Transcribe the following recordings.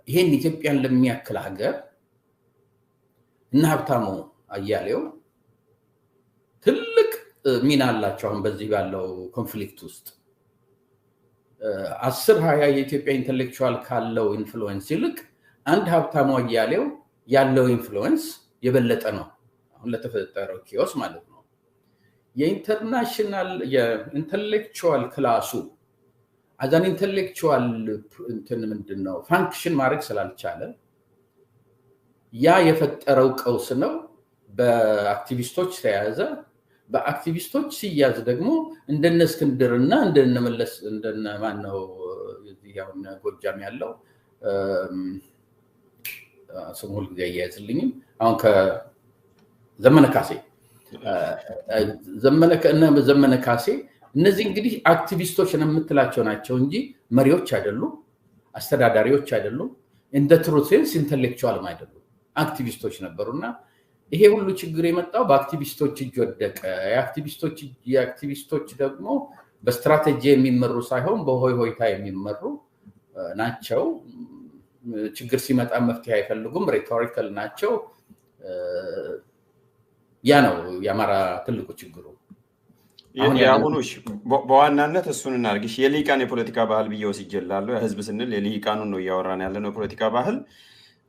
ይሄን ኢትዮጵያን ለሚያክል ሀገር እና ሀብታሙ አያሌው ትልቅ ሚና አላቸው አሁን በዚህ ባለው ኮንፍሊክት ውስጥ 10-20 የኢትዮጵያ ኢንተሌክቹዋል ካለው ኢንፍሉዌንስ ይልቅ አንድ ሀብታሙ አያሌው ያለው ኢንፍሉዌንስ የበለጠ ነው አሁን ለተፈጠረው ኪዮስ ማለት ነው የኢንተርናሽናል የኢንተሌክቹዋል ክላሱ አዛን ኢንተሌክቹዋል እንትን ምንድነው ፋንክሽን ማድረግ ስላልቻለ ያ የፈጠረው ቀውስ ነው በአክቲቪስቶች ተያዘ በአክቲቪስቶች ሲያዝ ደግሞ እንደነ እስክንድርና እንደነ መለስ እንደነ ማነው እዚህ ያው ጎጃም ያለው ስሙል ያያዝልኝም አሁን ከዘመነ ካሴ ዘመነ ካሴ እነዚህ እንግዲህ አክቲቪስቶች የምትላቸው ናቸው እንጂ መሪዎች አይደሉም አስተዳዳሪዎች አይደሉም እንደ ትሩ ሴንስ ኢንተሌክቹዋል አይደሉም አክቲቪስቶች ነበሩና ይሄ ሁሉ ችግር የመጣው በአክቲቪስቶች እጅ ወደቀ የአክቲቪስቶች ደግሞ በስትራቴጂ የሚመሩ ሳይሆን በሆይ ሆይታ የሚመሩ ናቸው ችግር ሲመጣ መፍትሄ አይፈልጉም ሬቶሪካል ናቸው ያ ነው ያማራ ትልቁ ችግሩ ያሁኑሽ በዋናነት እሱን እናርግሽ የሊቃን የፖለቲካ ባህል ቢየው ሲጀላለው የህዝብ ስንል የሊቃኑን ነው ያወራን ያለነው ፖለቲካ ባህል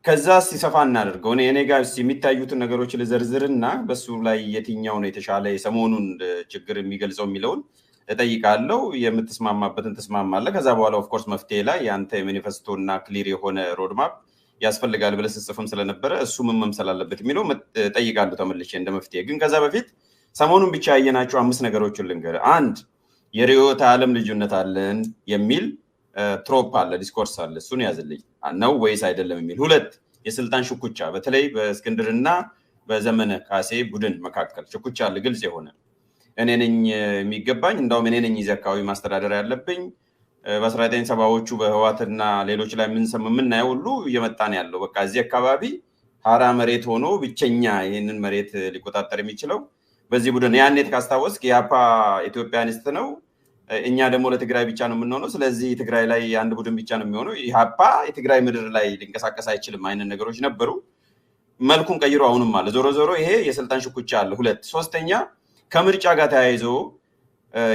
ከዛ ሲሰፋ እናደርገው እኔ ጋር የሚታዩት ነገሮች ለዘርዝርና በሱ ላይ የትኛው ነው የተሻለ የሰሞኑን ችግር የሚገልጸው የሚለውን እጠይቃለሁ የምትስማማበትን ተስማማለህ ከዛ በኋላ ኦፍ ኮርስ መፍትሄ ላይ ያንተ ማኒፌስቶና ክሊር የሆነ ሮድማፕ ያስፈልጋል ብለህ ጽፈም ስለነበረ እሱ ምን መምሰል አለበት የሚለው እጠይቃለሁ ተመልሼ እንደ መፍትሄ ግን ከዛ በፊት ሰሞኑን ብቻ ያየናቸው 5 ነገሮችን ልንገር አንድ የሪዮታ ዓለም ልዩነት አለን የሚል ትሮፕ አለ ዲስኮርስ አለ እሱን ያዝልኝ ነው ወይስ አይደለም የሚል ሁለት የስልጣን ሽኩቻ በተለይ በእስክንድርና በዘመነ ካሴ ቡድን መካከል ሽኩቻ አለ ግልጽ የሆነ እኔ ነኝ የሚገባኝ እንዳው እኔ ነኝ ይዘካዊ ማስተዳደር ያለብኝ በ1970ዎቹ በህዋትና ሌሎች ላይ ምን ሁሉ እየመጣን ያለው በቃ እዚህ አካባቢ ሐራ መሬት ሆኖ ብቸኛ ይሄንን መሬት ሊቆጣጠር የሚችለው በዚህ ቡድን ያኔት ካስታወስክ ያፓ ኢትዮጵያኒስት ነው እኛ ደግሞ ለትግራይ ብቻ ነው የምንሆነው ስለዚህ ትግራይ ላይ አንድ ቡድን ብቻ ነው የሚሆነው ያፓ የትግራይ ምድር ላይ ሊንቀሳቀስ አይችልም አይነ ነገሮች ነበሩ መልኩን ቀይሮ አሁንም አለ ዞሮ ይሄ የስልጣን ሽኩቻ አለ ሁለት ሶስተኛ ከምርጫ ጋር ተያይዞ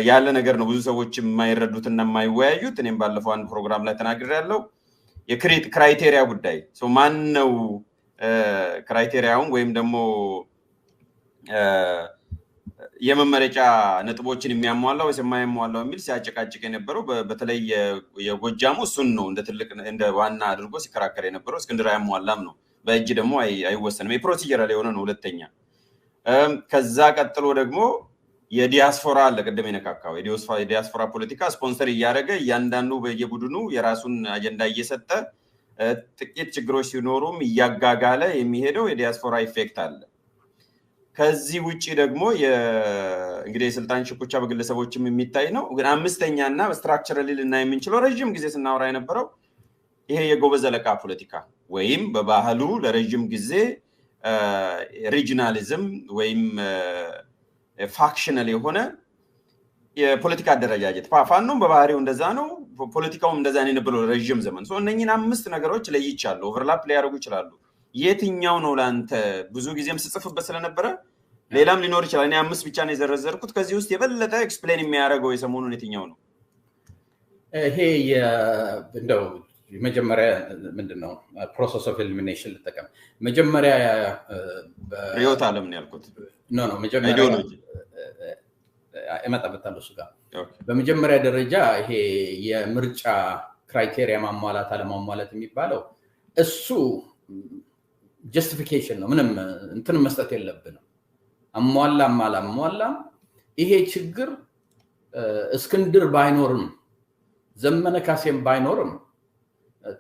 ያለ ነገር ነው ብዙ ሰዎች የማይረዱትና የማይወያዩት እኔም ባለፈው አንድ ፕሮግራም ላይ ተናግሬያለሁ የክራይቴሪያ ጉዳይ ማን ነው ክራይቴሪያውን ወይም ደግሞ የመመረጫ ነጥቦችን የሚያሟላው ወይስ የማያሟላው የሚል ሲያጨቃጭቅ የነበረው በተለይ የጎጃሙ እሱን ነው እንደ ትልቅ እንደ ዋና አድርጎ ሲከራከር የነበረው እስክንድር ያሟላም ነው በእጅ ደግሞ አይወሰንም የፕሮሲጀራል የሆነ ነው ሁለተኛ ከዛ ቀጥሎ ደግሞ የዲያስፖራ አለ ቀደም የነካካው የዲያስፖራ ፖለቲካ ስፖንሰር እያደረገ ያንዳንዱ በየቡድኑ የራሱን አጀንዳ እየሰጠ ጥቂት ችግሮች ሲኖሩም እያጋጋለ የሚሄደው የዲያስፖራ ኢፌክት አለ ከዚህ ውጪ ደግሞ እንግዲህ የስልጣን ሽኩቻ በግለሰቦችም የሚታይ ነው ግን አምስተኛና በስትራክቸራሊ ልናይ የምንችለው ረጅም ጊዜ ስናወራ የነበረው ይሄ የጎበዝ አለቃ ፖለቲካ ወይም በባህሉ ለረጅም ጊዜ ሪጂናሊዝም ወይም ፋክሽናል የሆነ የፖለቲካ አደረጃጀት ፋኖም በባህሪው እንደዛ ነው ፖለቲካውም እንደዛ ነው ብሎ ረጅም ዘመን እነኚህን 5 ነገሮች ለይቻለሁ ኦቨርላፕ ሊያደርጉ ይችላሉ የትኛው ነው ላንተ ብዙ ጊዜም ስጽፍበት ስለነበረ ሌላም ሊኖር ይችላል እኔ 5 ብቻ ነው የዘረዘርኩት ከዚህ ውስጥ የበለጠ ኤክስፕሌን የሚያደርገው የሰሞኑን የትኛው ነው ይሄ እንደው መጀመሪያ ምንድነው ፕሮሰስ ኦፍ ኤሊሚኔሽን ልጠቀም መጀመሪያ ሪዮት ዓለም ነው ያልኩት ኖ መጀመሪያ እመጣበታለሁ እሱ ጋር በመጀመሪያ ደረጃ ይሄ የምርጫ ክራይቴሪያ ማሟላት አለማሟላት የሚባለው እሱ ጀስቲፊኬሽን ነው ምንም እንትን መስጠት የለብንም አሟላም አላሟላም ይሄ ችግር እስክንድር ባይኖርም ዘመነ ካሴም ባይኖርም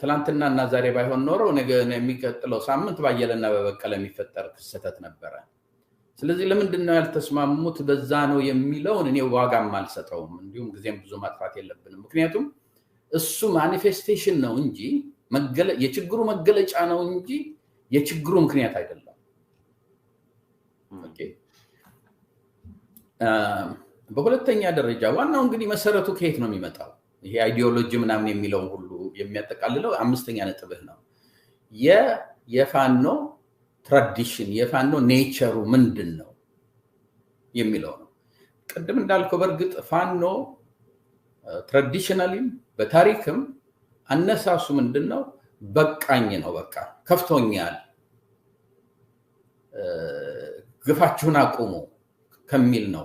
ትላንትናና ዛሬ ባይሆን ኖሮ ነገ የሚቀጥለው ሳምንት ባየለና በበቀለ የሚፈጠር ክስተት ነበር ስለዚህ ለምንድነው ያልተስማሙት በዛ ነው የሚለው እኔ ዋጋም አልሰጠውም እንዲሁም ጊዜም ብዙ ማጥፋት የለብንም ምክንያቱም እሱ ማኒፌስቴሽን ነው እንጂ የችግሩ መገለጫ ነው እንጂ የችግሩ ምክንያት አይደለም ኦኬ በሁለተኛ ደረጃ ዋናው እንግዲህ መሰረቱ ከየት ነው የሚመጣው ይሄ አይዲዮሎጂ ምናምን የሚለው ሁሉ የሚያጠቃልለው አምስተኛ ነጥብህ ነው የፋኖ ትራዲሽን የፋኖ ኔቸሩ ምንድነው የሚለው ነው። ቅድም እንዳልከው በርግጥ ፋኖ ትራዲሽናሊ በታሪክም አነሳሱ ምንድነው? በቃኝ ነው። በቃ ከፍቶኛል፣ ግፋችሁን አቁሙ ከሚል ነው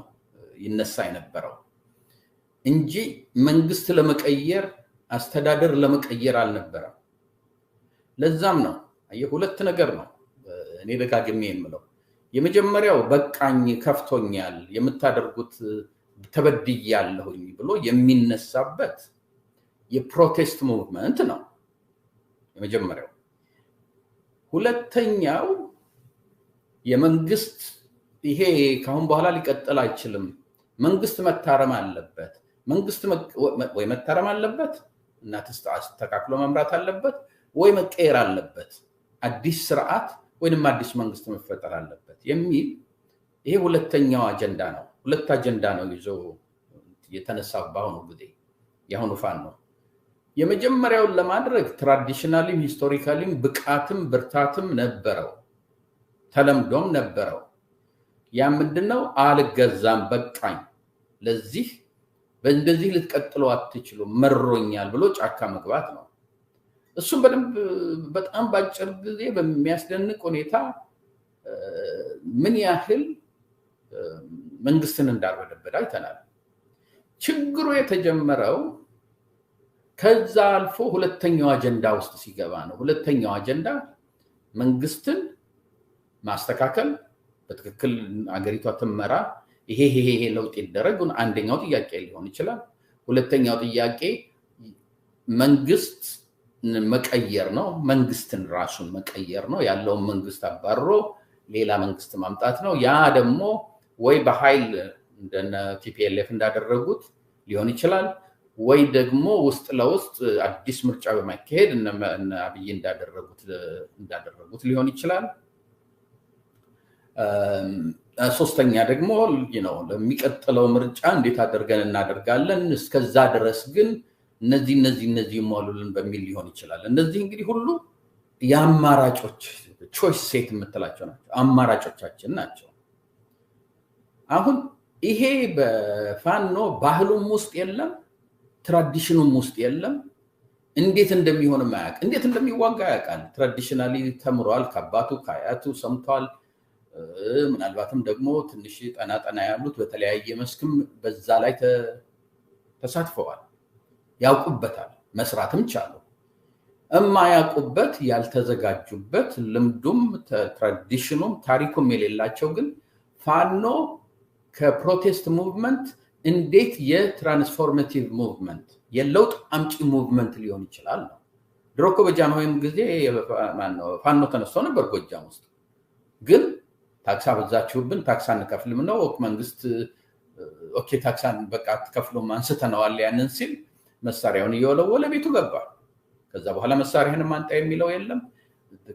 ይነሳ የነበረው እንጂ መንግስት ለመቀየር አስተዳደር ለመቀየር አልነበረም። ለዛም ነው ሁለት ነገር ነው እኔ ደጋግሜ የምለው። የመጀመሪያው በቃኝ ከፍቶኛል የምታደርጉት ተበድያለሁኝ ብሎ የሚነሳበት የፕሮቴስት ሙቭመንት ነው የመጀመሪያው። ሁለተኛው የመንግስት ይሄ ካሁን በኋላ ሊቀጥል አይችልም፣ መንግስት መታረም አለበት፣ መንግስት ወይ መታረም አለበት እና ተስተካክሎ መምራት አለበት ወይ መቀየር አለበት፣ አዲስ ስርዓት ወይንም አዲስ መንግስት መፈጠር አለበት የሚል ይሄ ሁለተኛው አጀንዳ ነው። ሁለት አጀንዳ ነው ይዞ የተነሳው በአሁኑ ጊዜ የአሁኑ ፋኖ። የመጀመሪያውን ለማድረግ ትራዲሽናሊም ሂስቶሪካሊም ብቃትም ብርታትም ነበረው፣ ተለምዶም ነበረው። ያ ምንድነው? አልገዛም፣ በቃኝ፣ ለዚህ በእንደዚህ ልትቀጥሉ አትችሉም፣ መሮኛል ብሎ ጫካ መግባት ነው። እሱም በጣም ባጭር ጊዜ በሚያስደንቅ ሁኔታ ምን ያህል መንግስትን እንዳርበደበደ አይተናል። ችግሩ የተጀመረው ከዛ አልፎ ሁለተኛው አጀንዳ ውስጥ ሲገባ ነው። ሁለተኛው አጀንዳ መንግስትን ማስተካከል፣ በትክክል አገሪቷ ትመራ፣ ይሄ ለውጥ ይደረግ አንደኛው ጥያቄ ሊሆን ይችላል። ሁለተኛው ጥያቄ መንግስት መቀየር ነው፣ መንግስትን ራሱን መቀየር ነው፣ ያለውን መንግስት አባሮ ሌላ መንግስት ማምጣት ነው። ያ ደግሞ ወይ በኃይል እንደነ ቲፒኤልኤፍ እንዳደረጉት ሊሆን ይችላል፣ ወይ ደግሞ ውስጥ ለውስጥ አዲስ ምርጫ በማካሄድ እነ አብይ እንዳደረጉት ሊሆን ይችላል። ሶስተኛ ደግሞ ለሚቀጥለው ምርጫ እንዴት አድርገን እናደርጋለን፣ እስከዛ ድረስ ግን እነዚህ ሞሉልን በሚል ሊሆን ይችላል። እነዚህ እንግዲህ ሁሉ የአማራጮች ቾይስ ሴት የምትላቸው ናቸው፣ አማራጮቻችን ናቸው። አሁን ይሄ በፋኖ ባህሉም ውስጥ የለም፣ ትራዲሽኑም ውስጥ የለም። እንዴት እንደሚሆን ማያውቅ፣ እንዴት እንደሚዋጋ ያውቃል። ትራዲሽናሊ ተምሯል፣ ከአባቱ ከአያቱ ሰምቷል። ምናልባትም ደግሞ ትንሽ ጠና ያሉት በተለያየ መስክም በዛ ላይ ተሳትፈዋል፣ ያውቁበታል፣ መስራትም ቻሉ። እማያውቁበት ያልተዘጋጁበት ልምዱም ትራዲሽኑም ታሪኩም የሌላቸው ግን ፋኖ ከፕሮቴስት ሙቭመንት እንዴት የትራንስፎርሜቲቭ ሙቭመንት የለውጥ አምጪ ሙቭመንት ሊሆን ይችላል ነው። ድሮ እኮ በጃንሆይም ጊዜ ፋኖ ተነስቶ ነበር ጎጃም ውስጥ። ግን ታክስ አበዛችሁብን፣ ታክስ አንከፍልም ነው መንግስት። ኦኬ ታክሳን በቃ አትከፍሉም አንስተነዋል ያንን ሲል መሳሪያውን እየወለወለ ቤቱ ገባ። ከዛ በኋላ መሳሪያህን ማንጣ የሚለው የለም።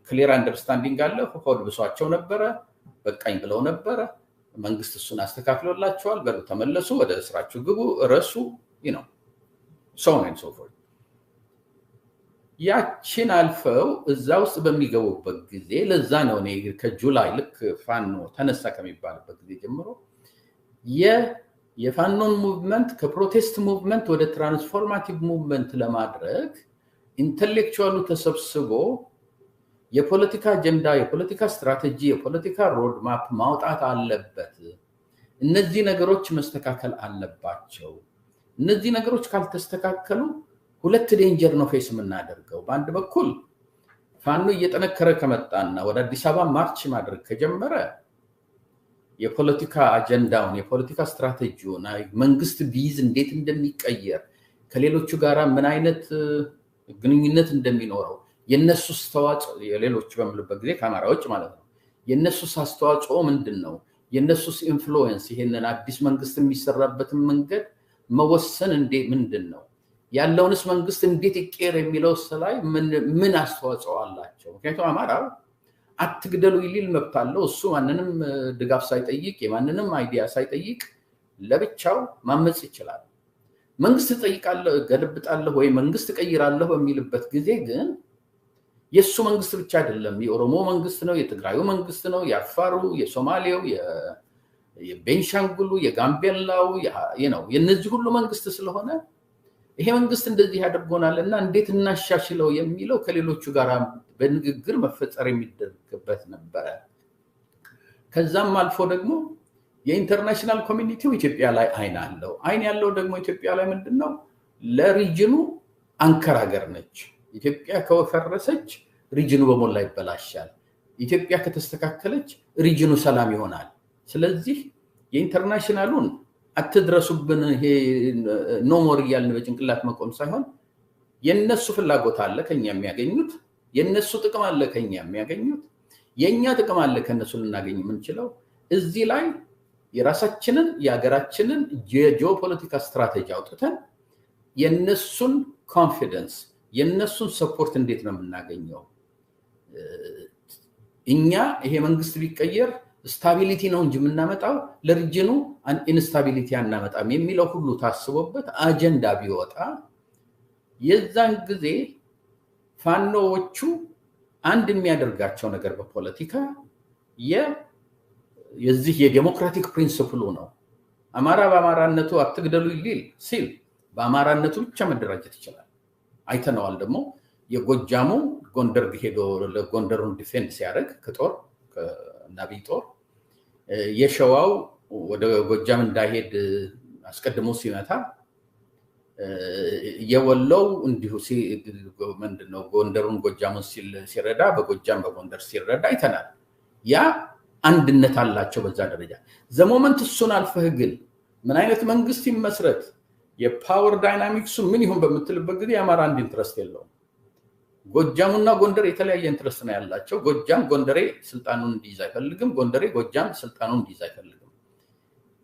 ክሊር አንደርስታንዲንግ አለ። ሆድ ብሷቸው ነበረ፣ በቃኝ ብለው ነበረ። መንግስት እሱን አስተካክሎላቸዋል። በሉ ተመለሱ፣ ወደ ስራችሁ ግቡ፣ ረሱ ነው ሰው ነው ሶፎር። ያችን አልፈው እዛ ውስጥ በሚገቡበት ጊዜ ለዛ ነው እኔ ከጁላይ ልክ ፋኖ ተነሳ ከሚባልበት ጊዜ ጀምሮ የፋኖን ሙቭመንት ከፕሮቴስት ሙቭመንት ወደ ትራንስፎርማቲቭ ሙቭመንት ለማድረግ ኢንተሌክቹዋሉ ተሰብስቦ የፖለቲካ አጀንዳ፣ የፖለቲካ ስትራቴጂ፣ የፖለቲካ ሮድ ማፕ ማውጣት አለበት። እነዚህ ነገሮች መስተካከል አለባቸው። እነዚህ ነገሮች ካልተስተካከሉ ሁለት ዴንጀር ነው ፌስ የምናደርገው። በአንድ በኩል ፋኖ እየጠነከረ ከመጣና ወደ አዲስ አበባ ማርች ማድረግ ከጀመረ የፖለቲካ አጀንዳውን፣ የፖለቲካ ስትራቴጂውን መንግስት ቢይዝ እንዴት እንደሚቀየር፣ ከሌሎቹ ጋራ ምን አይነት ግንኙነት እንደሚኖረው፣ የነሱስ አስተዋጽኦ የሌሎች በምልበት ጊዜ ከአማራዎች ማለት ነው የነሱስ አስተዋጽኦ ምንድነው፣ የነሱስ ኢንፍሉዌንስ፣ ይሄንን አዲስ መንግስት የሚሰራበትን መንገድ መወሰን ምንድነው፣ ያለውንስ መንግስት እንዴት ይቀየር የሚለው ላይ ምን አስተዋጽኦ አላቸው። ምክንያቱም አማራው አትግደሉ ይሊል መብት አለው። እሱ ማንንም ድጋፍ ሳይጠይቅ የማንንም አይዲያ ሳይጠይቅ ለብቻው ማመጽ ይችላል። መንግስት ጠይቃለሁ ገለብጣለሁ ወይ መንግስት ቀይራለሁ በሚልበት ጊዜ ግን የሱ መንግስት ብቻ አይደለም የኦሮሞ መንግስት ነው የትግራዩ መንግስት ነው የአፋሩ የሶማሌው የቤንሻንጉሉ የጋምቤላው የነዚህ ሁሉ መንግስት ስለሆነ ይሄ መንግስት እንደዚህ ያደርጎናልና እንዴት እናሻሽለው የሚለው ከሌሎቹ ጋር በንግግር መፈጸር የሚደረግበት ነበር ከዛም አልፎ ደግሞ የኢንተርናሽናል ኮሚኒቲው ኢትዮጵያ ላይ አይን ያለው ደግሞ ኢትዮጵያ ላይ ምንድነው ለሪጅኑ አንከር ሀገር ነች ኢትዮጵያ ከፈረሰች ሪጅኑ በሞላ ይበላሻል ኢትዮጵያ ከተስተካከለች ሪጅኑ ሰላም ይሆናል ስለዚህ የኢንተርናሽናሉን አትድረሱብን ይሄ ኖሞር ያልን በጭንቅላት መቆም ሳይሆን የነሱ ፍላጎት አለ ከኛ የሚያገኙት የነሱ ጥቅም አለ ከኛ የሚያገኙት የኛ ጥቅም አለ ከነሱ ልናገኝ የምንችለው እዚህ ላይ የራሳችንን የሀገራችንን ጂኦፖለቲካ ስትራቴጂ አውጥተን የነሱን ኮንፊደንስ የነሱን ሰፖርት እንዴት ነው የምናገኘው እኛ ይሄ መንግስት ቢቀየር ስታቢሊቲ ነው እንጂ የምናመጣው ለሪጅኑ ኢንስታቢሊቲ አናመጣም የሚለው ሁሉ ታስቦበት አጀንዳ ቢወጣ የዛን ጊዜ ፋኖዎቹ አንድ የሚያደርጋቸው ነገር በፖለቲካ የዚህ የዲሞክራቲክ ፕሪንሲፕሉ ነው አማራ በአማራነቱ አትግደሉ ይል ሲል በአማራነቱ ብቻ መደራጀት ይችላል አይተነዋል ደግሞ የጎጃሙ ጎንደር ሄዶ ለጎንደሩን ዲፌንድ ሲያደርግ ከጦር ከናቢ ጦር የሸዋው ወደ ጎጃም እንዳይሄድ አስቀድሞ ሲመታ የወለው እንዲሁ ምንድነው ጎንደሩን ጎጃሙን ሲረዳ በጎጃም በጎንደር ሲረዳ አይተናል ያ አንድነት አላቸው በዛ ደረጃ ዘሞመንት እሱን አልፈህ ግን ምን አይነት መንግስት ይመስረት የፓወር ዳይናሚክሱ ምን ይሁን በመትልበት ጊዜ አማራ አንድ ኢንትረስት የለውም ጎጃሙና ጎንደር የተለያየ ኢንትረስት ነው ያላቸው ጎጃም ጎንደሬ ስልጣኑን እንዲይዝ አይፈልግም ጎንደሬ ጎጃም ስልጣኑን እንዲይዝ አይፈልግም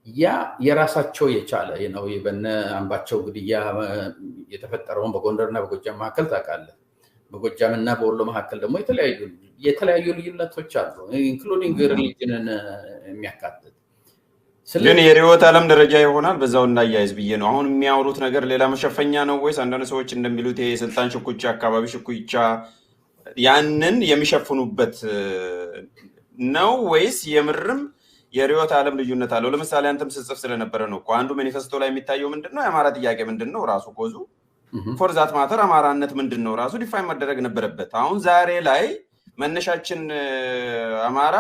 ያ የራሳቸው የቻለ ነው የበነ አምባቸው ግድያ የተፈጠረውን በጎንደርና በጎጃም መካከል ታውቃለህ በጎጃምና በወሎ መካከል ደግሞ የተለያዩ ልዩነቶች አሉ ኢንክሉዲንግ ሪሊጅንን የሚያካትት ግን የሪዮት ዓለም ደረጃ ይሆናል በዛው እንዳያይዝ ብዬ ነው አሁን የሚያወሩት ነገር ሌላ መሸፈኛ ነው ወይስ አንዳንድ ሰዎች እንደሚሉት የስልጣን ሽኩቻ አካባቢ ሽኩቻ ያንን የሚሸፍኑበት ነው ወይስ የምርም የሪዮት ዓለም ልዩነት አለው ለምሳሌ አንተም ስጽፍ ስለነበረ ነው አንዱ ማኒፌስቶ ላይ የሚታየው ምንድነው የአማራ ጥያቄ ምንድነው ራሱ ኮዙ ፎር ዛት ማተር አማራነት ምንድነው ራሱ ዲፋይን መደረግ ነበረበት አሁን ዛሬ ላይ መነሻችን አማራ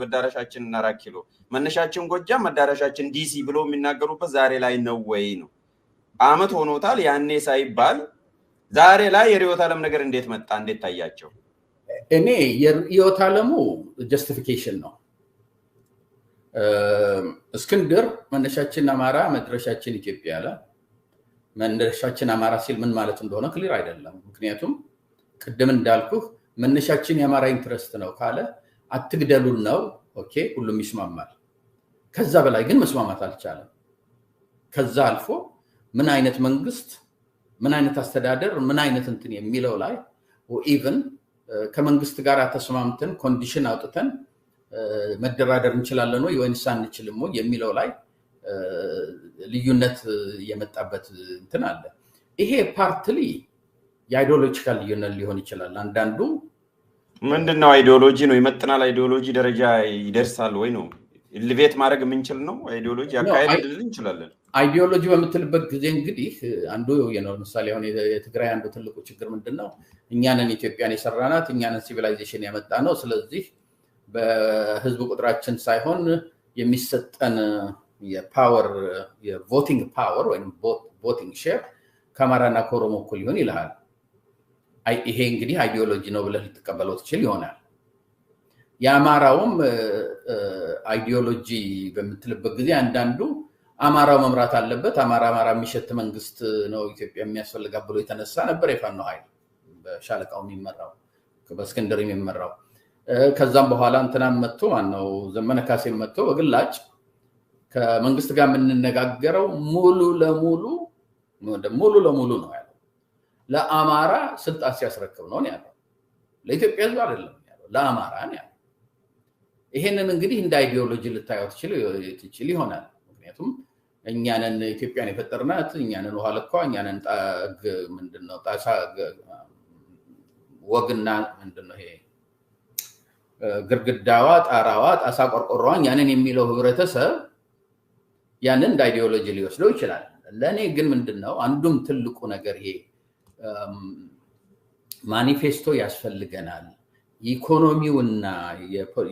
መዳረሻችን 4 ኪሎ መነሻችን ጎጃም መዳረሻችን ዲሲ ብሎ የሚናገሩበት ዛሬ ላይ ነው ወይ ነው አመት ሆኖታል ያኔ ሳይባል ዛሬ ላይ የሪዮት ዓለም ነገር እንዴት መጣ እንዴት ታያቸው እኔ የሪዮት ዓለሙ ጀስቲፊኬሽን ነው እስክንድር መነሻችን አማራ መድረሻችን ኢትዮጵያ አለ መነሻችን አማራ ሲል ምን ማለት እንደሆነ ክሊር አይደለም ምክንያቱም ቅድም እንዳልኩህ መነሻችን የአማራ ኢንትረስት ነው ካለ አትግደሉን ነው ኦኬ ሁሉም ይስማማል ከዛ በላይ ግን መስማማት አልቻለም ከዛ አልፎ ምን አይነት መንግስት ምን አይነት አስተዳደር ምን አይነት እንትን የሚለው ላይ ኢቭን ከመንግስት ጋር ተስማምተን ኮንዲሽን አውጥተን መደራደር እንችላለን ወይ ወይስ አንችልም ወይ የሚለው ላይ ልዩነት የመጣበት እንትን አለ ይሄ ፓርትሊ የአይዲዮሎጂካል ልዩነት ሊሆን ይችላል አንዳንዱ ምንድነው አይዲዮሎጂ ነው ይመጥናል አይዲዮሎጂ ደረጃ ይደርሳል ወይ ነው ኢሊቬት ማድረግ የምንችል ነው አይዲዮሎጂ አካሄድ ልል እንችላለን አይዲዮሎጂ በመትልበት ጊዜ እንግዲህ አንዱ የነው ምሳሌ አሁን የትግራይ አንዱ ትልቁ ችግር ምንድነው እኛንን ኢትዮጵያን የሰራናት እኛንን ሲቪላይዜሽን ያመጣ ነው ስለዚህ በህዝብ ቁጥራችን ሳይሆን የሚሰጠን የፓወር የቮቲንግ ፓወር ወይም ቮቲንግ ሼር ከአማራና ከኦሮሞ እኩል ይሆን ይላል ይሄ እንግዲህ አይዲዮሎጂ ነው ብለህ ልትቀበለው ትችል ይሆናል የአማራውም አይዲዮሎጂ በመትልበት ጊዜ አንዳንዱ አማራው መምራት አለበት አማራ የሚሸት መንግስት ነው ኢትዮጵያ የሚያስፈልጋ ብሎ የተነሳ ነበር የፋኖ ኃይል በሻለቃው የሚመራው በእስክንድር የሚመራው ከዛም በኋላ እንትናም መጥቶ ማነው ዘመነ ካሴም መጥቶ በግላጭ ከመንግስት ጋር የምንነጋገረው ሙሉ ለሙሉ ነው ያለው ለአማራ ስልጣን ሲያስረክብ ነው ያለው ለኢትዮጵያ ህዝብ አይደለም ያለው ለአማራ ነው ያለው ይሄንን እንግዲህ እንደ አይዲዮሎጂ ልታየው ትችል ይሆናል ምክንያቱም እኛንን ኢትዮጵያን የፈጠርናት እኛንን ውሃ ለኳ እኛንን ምንድነው ጣሳ ወግና ምንድነው ይሄ ግርግዳዋ ጣራዋ ጣሳ ቆርቆሮዋን ያንን የሚለው ህብረተሰብ ያንን እንደ አይዲዮሎጂ ሊወስደው ይችላል። ለኔ ግን ምንድነው አንዱም ትልቁ ነገር ይሄ ማኒፌስቶ ያስፈልገናል። ኢኮኖሚውና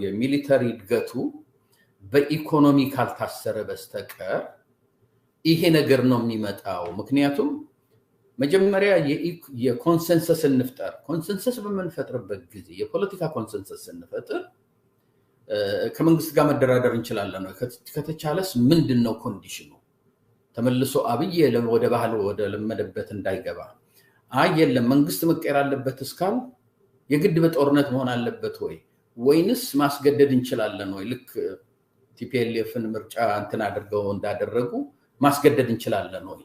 የሚሊተሪ እድገቱ በኢኮኖሚ ካልታሰረ በስተቀር ይሄ ነገር ነው የሚመጣው። ምክንያቱም መጀመሪያ የኮንሰንሰስ እንፍጠር። ኮንሰንሰስ በመንፈጥርበት ጊዜ የፖለቲካ ኮንሰንሰስ እንፈጥር ከመንግስት ጋር መደራደር እንችላለን ነው። ከተቻለስ ምንድነው ኮንዲሽኑ? ተመልሶ አብይ ወደ ባህል ወደ ለመደበት እንዳይገባ የለም መንግስት መቀየር አለበት እስካል የግድ በጦርነት መሆን አለበት ወይንስ ማስገደድ እንችላለን ወይ? ልክ ቲፒኤልኤፍን ምርጫ እንትን አድርገው እንዳደረጉ ማስገደድ እንችላለን ወይ?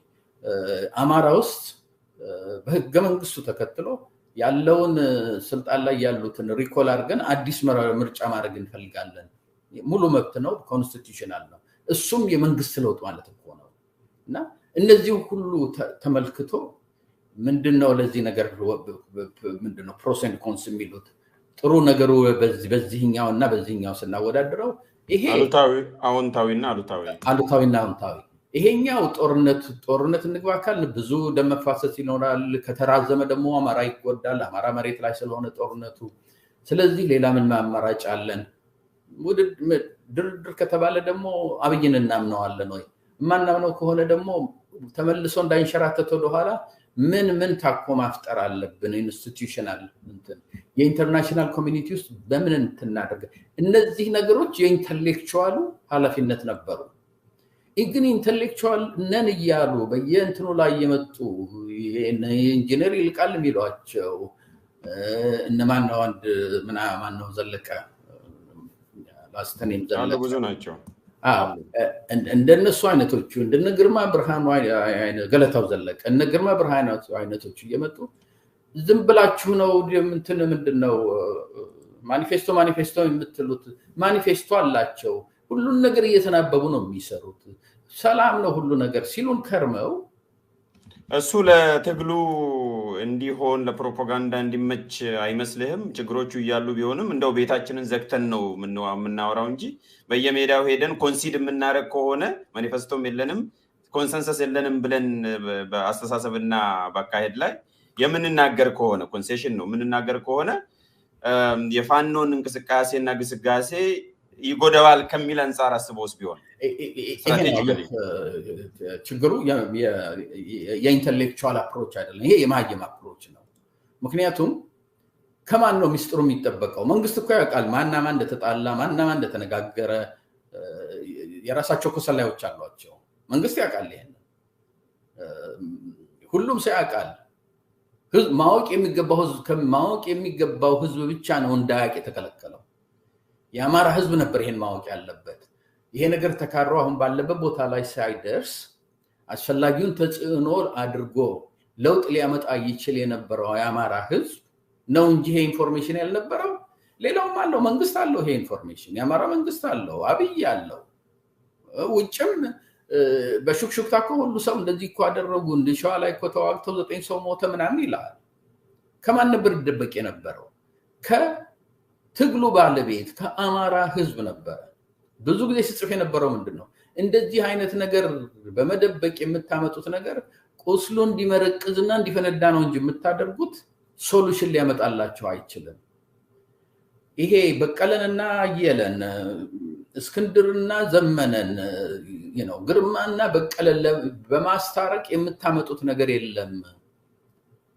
አማራ ውስጥ በህገ መንግስቱ ተከትሎ ያለውን ስልጣን ላይ ያሉትን ሪኮል አድርገን አዲስ ምርጫ ማድረግ እንፈልጋለን። ሙሉ መብት ነው፣ ኮንስቲቱሽናል ነው። እሱም የመንግስት ለውጥ ማለት እኮ ነው። እና እነዚህ ሁሉ ተመልክቶ ምንድነው ለዚህ ነገር ምንድነው ፕሮስ ኤንድ ኮንስ የሚሉት ጥሩ ነገሩ በዚህኛውና በዚህኛው ስናወዳድረው ይሄ አዎንታዊና አሉታዊ ይሄኛው ጦርነት እንግባ ካል ብዙ ደም መፋሰስ ይኖራል። ከተራዘመ ደግሞ አማራ ይጎዳል። አማራ መሬት ላይ ስለሆነ ጦርነቱ። ስለዚህ ሌላ ምን አማራጭ አለን? ድርድር ከተባለ ደግሞ አብይን እናምነዋለን ወይ? ማናምነው ከሆነ ደግሞ ተመልሶ እንዳይንሸራተት ወደ ኋላ ምን ታኮ ማፍጠር አለብን? ኢንስቲትዩሽናል የኢንተርናሽናል ኮሚኒቲ ውስጥ በምን እንትናደርግ? እነዚህ ነገሮች የኢንተሌክቹዋሉ ኃላፊነት ነበሩ። ግን ኢንተሌክቹዋል ነን እያሉ በየእንትኑ ላይ የመጡ ኢንጂነር ይልቃል የሚሏቸው እነማን ነው? አንድ ማን ነው ዘለቀ ላስተኔም ዘለቀ ብዙ ናቸው። እንደነሱ አይነቶቹ እንደነ ግርማ ብርሃኑ ገለታው ዘለቀ እነ ግርማ ብርሃኑ አይነቶቹ እየመጡ ዝም ብላችሁ ነው ምንድነው ማኒፌስቶ የምትሉት? ማኒፌስቶ አላቸው። ሁሉን ነገር እየተናበቡ ነው የሚሰሩት። ሰላም ነው ሁሉ ነገር ሲሉን ከርመው እሱ ለትግሉ እንዲሆን ለፕሮፓጋንዳ እንዲመች አይመስልህም? ችግሮቹ እያሉ ቢሆንም እንደው ቤታችንን ዘግተን ነው የምናወራው እንጂ በየሜዳው ሄደን ኮንሲድ የምናደርግ ከሆነ ማኒፌስቶም የለንም ኮንሰንሰስ የለንም ብለን በአስተሳሰብና በአካሄድ ላይ የምንናገር ከሆነ ኮንሴሽን ነው የምንናገር ከሆነ የፋኖን እንቅስቃሴና ግስጋሴ ይጎደዋል ከሚል አንፃር አስበውስ ቢሆን ችግሩ የኢንተሌክቹዋል አፕሮች አይደለም። ይሄ የማየም አፕሮች ነው። ምክንያቱም ከማን ነው ሚስጥሩ የሚጠበቀው? መንግስት እኮ ያውቃል ማን እንደተጣላ ማን እንደተነጋገረ። የራሳቸው ኮሰላዮች አሏቸው። መንግስት ያውቃል ይሄን። ሁሉም ሰው ያውቃል። ማወቅ የሚገባው ህዝብ ብቻ ነው እንዳያውቅ የተከለከለው። የአማራ ህዝብ ነበር ይሄን ማወቅ ያለበት። ይሄ ነገር ተካሮ አሁን ባለበት ቦታ ላይ ሳይደርስ አስፈላጊውን ተጽዕኖ አድርጎ ለውጥ ሊያመጣ ይችል የነበረው የአማራ ህዝብ ነው እንጂ ይሄ ኢንፎርሜሽን ያልነበረው። ሌላውም አለው፣ መንግስት አለው ይሄ ኢንፎርሜሽን። የአማራ መንግስት አለው፣ አብይ አለው። ውጭም በሹክሹክታ ሁሉ ሰው እንደዚህ እኮ አደረጉ እንደ ሸዋ ላይ እኮ ተዋግተው 9 ሰው ሞተ ምናምን ይላል። ከማን ነበር ይደበቅ የነበረው? ከትግሉ ባለቤት ከአማራ ህዝብ ነበር። ብዙ ጊዜ ሲጽፍ የነበረው ምንድነው? እንደዚህ አይነት ነገር በመደበቅ የምታመጡት ነገር ቁስሉ እንዲመረቅዝና እንዲፈነዳ ነው እንጂ የምታደርጉት ሶሉሽን ሊያመጣላችሁ አይችልም። ይሄ በቀለንና አየለን እስክንድርና ዘመነን ግርማና በቀለ በማስታረቅ የምታመጡት ነገር የለም።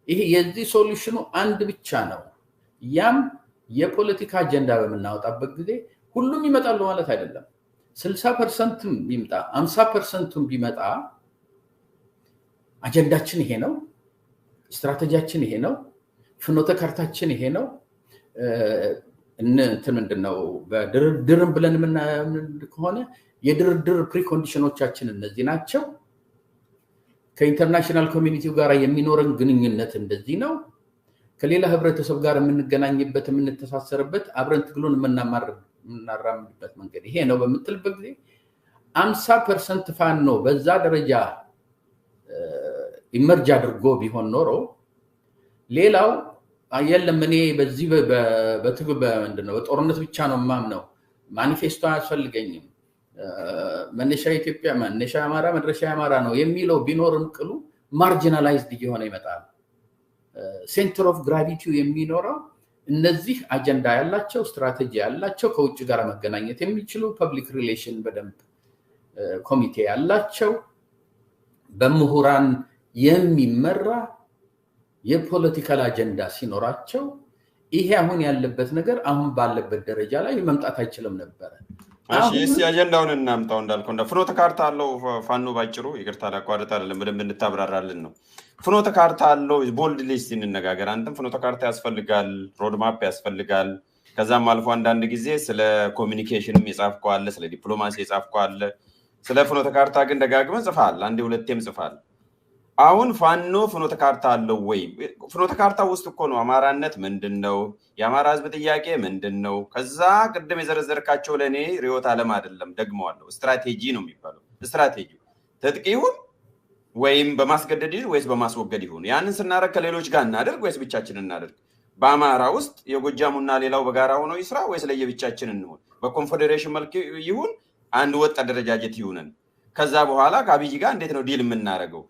ይሄ የዚህ ሶሉሽኑ አንድ ብቻ ነው። ያም የፖለቲካ አጀንዳ በመናወጣበት ጊዜ ሁሉም ይመጣሉ ማለት አይደለም። 60% ቢመጣ 50% ቢመጣ አጀንዳችን ይሄ ነው፣ ስትራቴጂያችን ይሄ ነው፣ ፍኖተ ካርታችን ይሄ ነው። እንትን ምንድነው በድርድርም ብለን ምን ከሆነ የድርድር ፕሪኮንዲሽኖቻችን እነዚህ ናቸው። ከኢንተርናሽናል ኮሚኒቲው ጋር የሚኖረን ግንኙነት እንደዚህ ነው። ከሌላ ህብረተሰብ ጋር የምንገናኝበት የምንተሳሰርበት አብረን ትግሉን የምናራምድበት መንገድ ይሄ ነው በምትልበት ጊዜ 50% ፋኖ በዛ ደረጃ ኢመርጅ አድርጎ ቢሆን ኖሮ ሌላው የለም እኔ በዚህ በትግል ምንድነው በጦርነት ብቻ ነው ማምነው ማኒፌስቶ አያስፈልገኝም መነሻ ኢትዮጵያ መነሻ አማራ መድረሻ አማራ ነው የሚለው ቢኖርም ቅሉ ማርጂናላይዝድ እየሆነ ይመጣል ሴንተር ኦፍ ግራቪቲው የሚኖረው እነዚህ አጀንዳ ያላቸው ስትራቴጂ ያላቸው ከውጭ ጋር መገናኘት የሚችሉ ፐብሊክ ሪሌሽን በደንብ ኮሚቴ ያላቸው በምሁራን የሚመራ የፖለቲካል አጀንዳ ሲኖራቸው ይሄ አሁን ያለበት ነገር አሁን ባለበት ደረጃ ላይ መምጣት አይችልም ነበር እሺ አጀንዳውን እናምጣው እንዳልከው እንደ ፍኖተ ካርታ አለው ፋኖ ባጭሩ ይቅርታ ላቋርጥ አይደለም በደንብ እንታብራራለን ነው ፍኖተ ካርታ አለው ቦልድ ሊስት እንነጋገር አንተም ፍኖተ ካርታ ያስፈልጋል ሮድ ማፕ ያስፈልጋል ከዛም አልፎ አንዳንድ ጊዜ ስለ ኮሚኒኬሽንም የጻፍከው አለ ስለ ዲፕሎማሲ የጻፍከው አለ ስለ ፍኖተ ካርታ ግን ደጋግመህ ጽፋል አንዴ ሁለቴም ጽፋል አሁን ፋኖ ፍኖተ ካርታ አለው ወይ ፍኖተ ካርታ ውስጥ እኮ ነው አማራነት ምንድነው የአማራ ህዝብ ጥያቄ ምንድነው ከዛ ቅድም የዘረዘርካቸው ለኔ ሪዮት ዓለም አይደለም ደግመዋለሁ ስትራቴጂ ነው የሚባለው ስትራቴጂ ትጥቅ ይሁን ወይም በማስገደድ ወይስ በማስወገድ ይሁን ያንን ስናረከ ሌሎች ጋር እናደርግ ወይስ ብቻችንን እናደርግ በአማራ ውስጥ የጎጃሙና ሌላው በጋራ ሆኖ ይስራ ወይስ ለየብቻችን እንሆን በኮንፌደሬሽን መልክ ይሁን አንድ ወጥ አደረጃጀት ይሁንን ከዛ በኋላ ከአብይ ጋር እንዴት ነው ዲል የምናረገው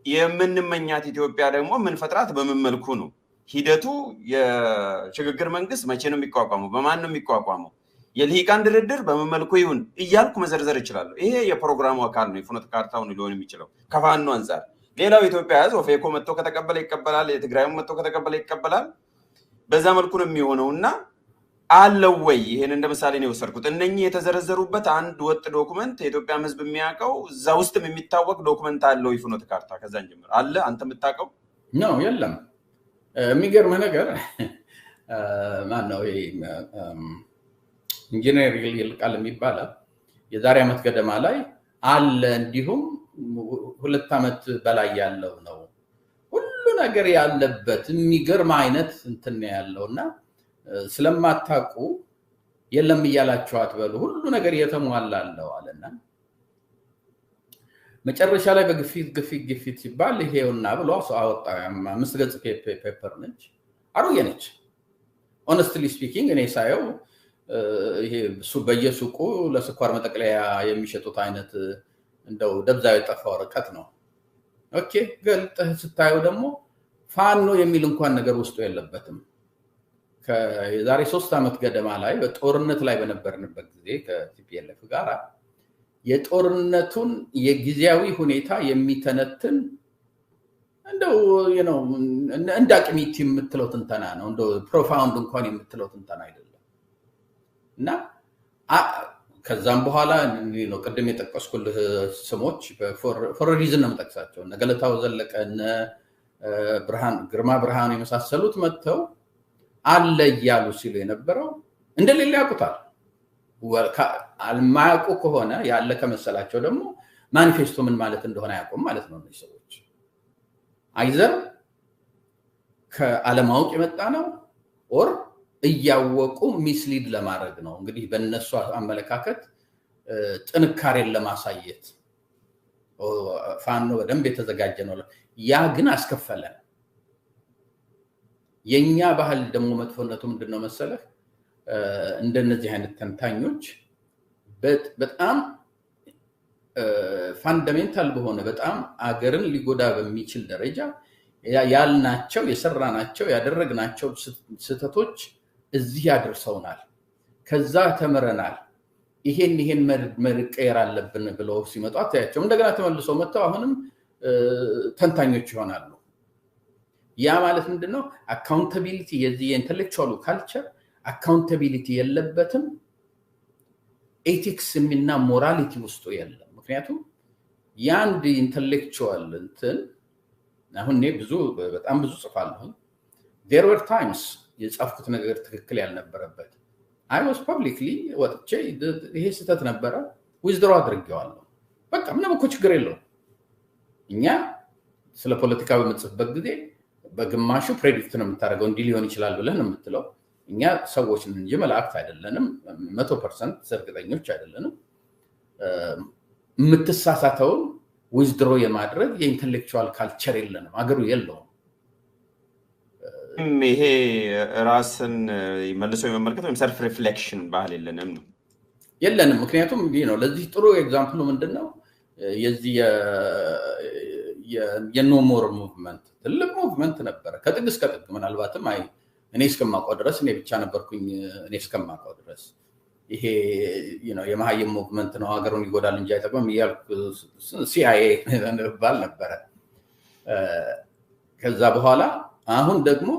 የምንመኛት ኢትዮጵያ ደግሞ ምን ፈጥራት በምን መልኩ ነው ሂደቱ የሽግግር መንግስት መቼ ነው የሚቋቋመው በማን ነው የሚቋቋመው የልሂቃን ድርድር በምን መልኩ ይሁን እያልኩ መዘርዘር ይችላል ይሄ የፕሮግራሙ አካል ነው የፍኖተ ካርታውን ሊሆን የሚችለው ከፋኖ አንፃር ሌላው ኢትዮጵያ ህዝብ ኦፌኮ መጥቶ ከተቀበለ ይቀበላል የትግራይም መጥቶ ከተቀበለ ይቀበላል በዛ መልኩ ነው የሚሆነውና አለው ወይ ይሄን እንደ ምሳሌ ነው ወሰርኩት እነኚህ የተዘረዘሩበት አንድ ወጥ ዶክመንት የኢትዮጵያ ህዝብ የሚያቀው እዛ ውስጥም የሚታወቅ ዶክመንት አለው ይፍኖተ ካርታ ከዛን ጀምር አለ አንተ የምታቀው ነው የለም የሚገርም ነገር ማን ነው ኢንጂነር ይልቃል የሚባለው የዛሬ አመት ገደማ ላይ አለ እንዲሁም 2 አመት በላይ ያለው ነው ሁሉ ነገር ያለበት የሚገርም አይነት እንትን ያለውና ስለማታቁ የለም ይያላችሁ አትበሉ ሁሉ ነገር የተሟላለው አለና መጨረሻ ላይ በግፊት ሲባል ይሄውና ብሎ አወጣ 5 ገጽ ፔፐር ነች አሮጌ ነች ሆነስትሊ ስፒኪንግ እኔ ሳየው ይሄ በየሱቁ ለስኳር መጠቅለያ የሚሸጡት አይነት እንደው ደብዛው የጠፋ ወረቀት ነው ኦኬ ገልጠህ ስታየው ደግሞ ፋኖ የሚል እንኳን ነገር ውስጡ የለበትም ከዛሬ 3 አመት ገደማ ላይ በጦርነት ላይ በነበርንበት ጊዜ ከቲፒኤልኤፍ ጋር የጦርነቱን የጊዜያዊ ሁኔታ የሚተነትን እንደው እንዳቅሚት የምትለው ትንተና ነው እንደው ፕሮፋውንድ እንኳን የምትለው ትንተና አይደለም እና ከዛም በኋላ ነው ቀደም የጠቀስኩልህ ስሞች ፎር ሪዝን ነው የምጠቅሳቸው ነገለታው ዘለቀ ግርማ ብርሃን የመሳሰሉት መጥተው አለ ያሉ ሲሉ የነበረው እንደሌላ ያውቁታል አልማያውቁ ከሆነ ያለ ከመሰላቸው ደግሞ ማኒፌስቶ ምን ማለት እንደሆነ ያውቁም ማለት ነው እነዚህ ሰዎች አይዘር ከዓለማውቅ የመጣ ነው ኦር እያወቁ ሚስሊድ ለማድረግ ነው እንግዲህ በእነሱ አመለካከት ጥንካሬን ለማሳየት ፋኖ በደንብ የተዘጋጀ ነው ያ ግን አስከፈለን የኛ ባህል ደግሞ መጥፎነቱ ምንድነው መሰለህ እንደነዚህ አይነት ተንታኞች በጣም ፋንዳሜንታል በሆነ በጣም አገርን ሊጎዳ በሚችል ደረጃ ያልናቸው የሰራናቸው ያደረግናቸው ስተቶች እዚህ ያደርሰውናል ከዛ ተመረናል ይሄን መቀየር አለብን ብለው ሲመጡ አታያቸው እንደገና ተመልሰው መጥተው አሁንም ተንታኞች ይሆናሉ ያ ማለት ምንድነው አካውንታቢሊቲ የዚህ ኢንተሌክቹዋል ካልቸር አካውንታቢሊቲ የለበትም ኤቲክስ እና ሞራሊቲ ውስጡ የለም ምክንያቱም ያንድ ኢንተሌክቹዋል እንትን አሁን እኔ በጣም ብዙ ጽፋለሁ there were times የጻፍኩት ነገር ትክክል ያልነበረበት I was publicly ወጥቼ ይሄ ስህተት ነበረ ዊዝድሮ አድርጌዋለሁ በቃ ምንም እኮ ችግር የለውም እኛ ስለ ፖለቲካው በመጽፈበት ጊዜ በግማሹ ፕሬዲክት ነው የምታደርገው እንዲህ ሊሆን ይችላል ብለን ነው የምትለው እኛ ሰዎች ነን እንጂ መላእክት አይደለንም 100% እርግጠኞች አይደለንም የምትሳሳተውን ዊዝድሮ የማድረግ የኢንተሌክቹዋል ካልቸር የለንም አገሩ የለውም ይሄ ራስን መልሶ የመመልከት ወይም ሰልፍ ሪፍሌክሽን ባህል የለንም ነው የለንም። ምክንያቱም ይሄ ነው። ለዚህ ጥሩ ኤግዛምፕሉ ምንድነው የዚህ የኖ ሞር ሙቭመንት ትልቅ ሙቭመንት ነበረ ከጥግ እስከ ጥግ። ምናልባትም እኔ እስከማውቀው ድረስ እኔ ብቻ ነበርኩኝ እኔ እስከማውቀው ድረስ ይሄ የመሀይም ሙቭመንት ነው ሀገሩን ይጎዳል እንጂ አይጠቅምም እያልኩ ሲአይኤ ባል ነበረ። ከዛ በኋላ አሁን ደግሞ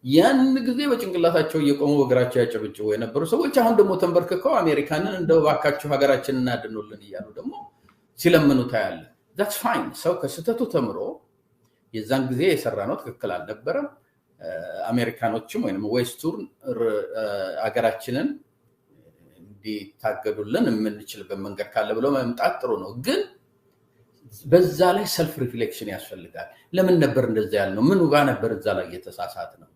ያን ጊዜ በጭንቅላታቸው እየቆሙ በእግራቸው ያጨብጭቡ የነበሩ ሰዎች አሁን ደግሞ ተንበርክከው አሜሪካንን እንደው ባካችሁ ሀገራችንን እናድኑልን እያሉ ደግሞ ሲለምኑ ታያለ። that's fine። ሰው ከስተቱ ተምሮ የዛን ጊዜ የሰራ ነው ትክክል አልነበረም። አሜሪካኖችም ወይንም ዌስቱርን ሀገራችንን እንዲታገዱልን የምንችልበት መንገድ ካለ ብለው መምጣት ጥሩ ነው። ግን በዛ ላይ ሰልፍ ሪፍሌክሽን ያስፈልጋል። ለምን ነበር እንደዛ ያልነው? ምን ጋር ነበር እዛ ላይ የተሳሳት ነው?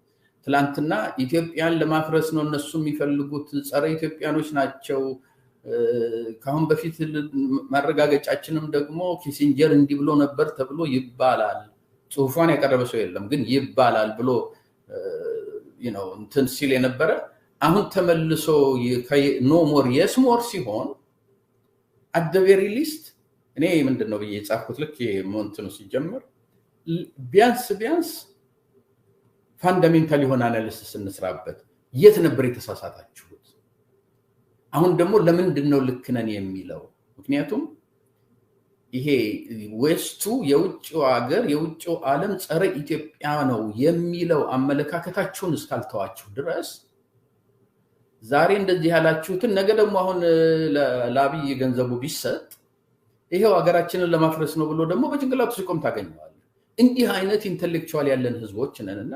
ትላንትና ኢትዮጵያን ለማፍረስ ነው እነሱ የሚፈልጉት፣ ጸረ ኢትዮጵያኖች ናቸው። ካሁን በፊት ማረጋገጫችንም ደግሞ ኪሲንጀር እንዲህ ብሎ ነበር ተብሎ ይባላል። ጽሁፏን ያቀረበ ሰው የለም ግን ይባላል ብሎ እንትን ሲል የነበረ አሁን ተመልሶ ኖ ሞር የስ ሞር ሲሆን at the very least እኔ ምንድነው ብዬ ጻፍኩት ልክ ሞንትኑ ሲጀምር ቢያንስ ፋንዳሜንታል የሆነ አናሊሲስ እንስራበት። የት ነበር የተሳሳታችሁት? አሁን ደግሞ ለምንድነው ልክ ነን የሚለው? ምክንያቱም ይሄ ዌስቱ የውጭው ሀገር የውጭው ዓለም ጸረ ኢትዮጵያ ነው የሚለው አመለካከታችሁን እስካልተዋችሁ ድረስ ዛሬ እንደዚህ ያላችሁትን ነገ ደግሞ አሁን ለአብይ ገንዘቡ ቢሰጥ ይሄው ሀገራችንን ለማፍረስ ነው ብሎ ደግሞ በጭንቅላቱ ሲቆም ታገኘዋለህ። እንዲህ አይነት ኢንተሌክቹዋል ያለን ህዝቦች ነንና